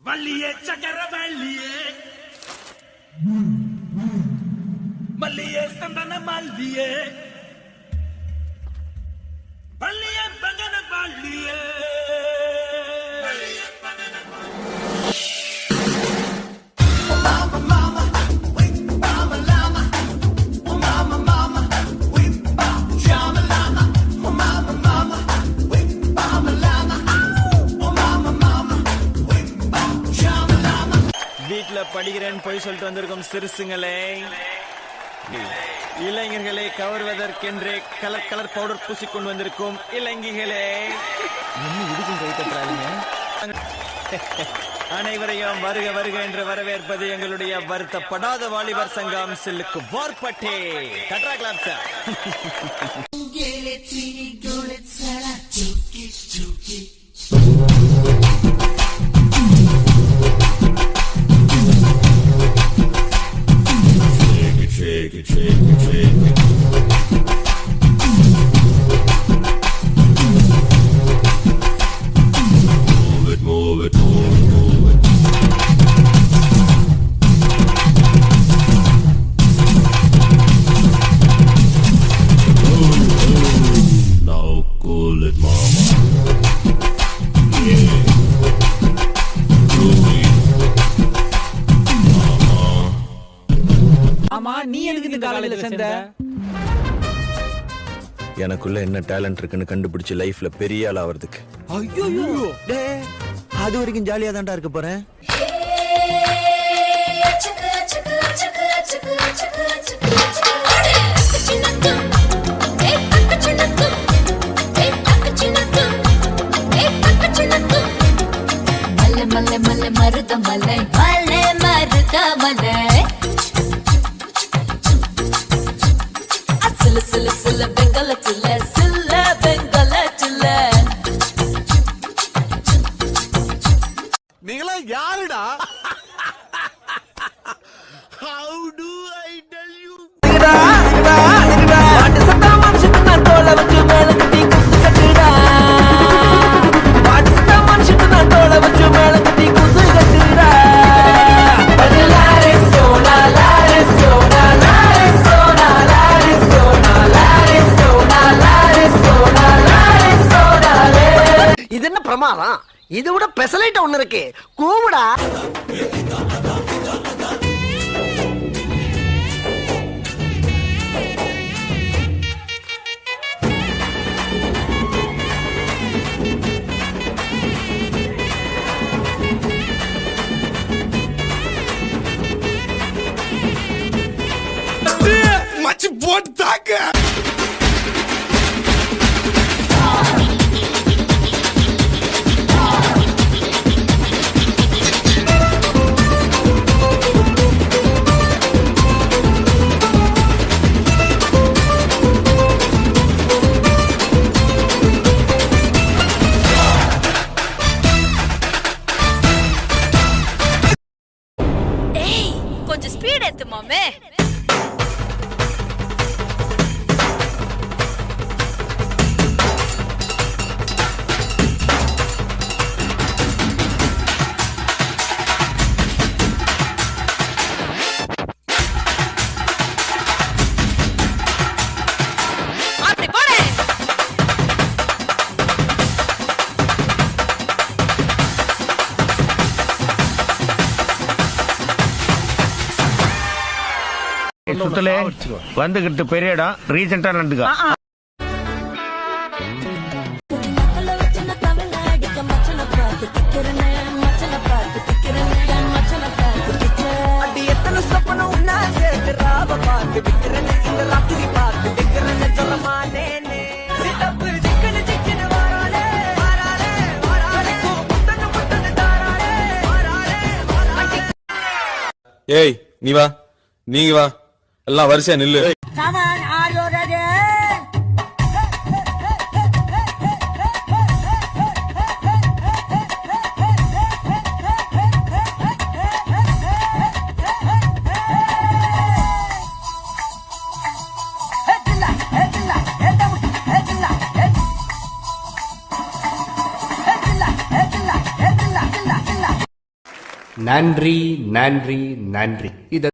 வள்ளியே சக்கர வள்ளியே மல்லியே சந்தன மல்லியே வள்ளியே பங்கன வள்ளியே வீட்டுல படிக்கிறேன்னு போய் சொல்லிட்டு வந்திருக்கும் சிறுசுங்களே, இளைஞர்களை கவர்வதற்கென்றே கலர் கலர் பவுடர் பூசிக்கொண்டு வந்திருக்கும் இளைஞர்களே, அனைவரையும் வருக வருக என்று வரவேற்பது எங்களுடைய வருத்தப்படாத வாலிபர் சங்கம் சில்லுக்கு வார்பட்டே கட்ரா clap sir. Shake it, shake it, shake it. Move it, move it, move it, move it. Now cool it, mama. Yeah. ஆமா, நீ எதுக்கு இந்த காலேஜ்ல சேர்ந்த? எனக்குள்ள என்ன டேலண்ட் இருக்குன்னு கண்டுபிடிச்சு லைஃப்ல பெரிய ஆள் ஆவறதுக்கு. ஐயோ, அது வரைக்கும் ஜாலியா தான்டா இருக்க போறேன். மல்ல மல்ல மருத மலை மல்ல மருத மலை சில சில சில பெங்கல சில சில பெங்கல சில. நீங்களா யாருடா? How do I tell you? பாட்டு சத்தா மனுஷன் நான் தோள வச்சு மேல கட்டி குத்து கட்டுடா. பாட்டு சத்தா மனுஷன் நான் தோள வச்சு மேல கட்டி குத்து கட்டுடா. இது என்ன பிரமாதம்? இது விட பெசலைட் ஒண்ணு இருக்கு, கூவுடா. மச்சி போட்டு தாக்க. கொஞ்சம் ஸ்பீட் ஏத்து மாமே. அப்படி போடு. சுத்தலே வந்துகிட்டு பெரிய இடம் ரீசெண்டா நடந்துக்கா. ஏய் நீ வா, நீங்க வா, எல்லாம் வரிசையா நில்லு. நன்றி நன்றி நன்றி. இத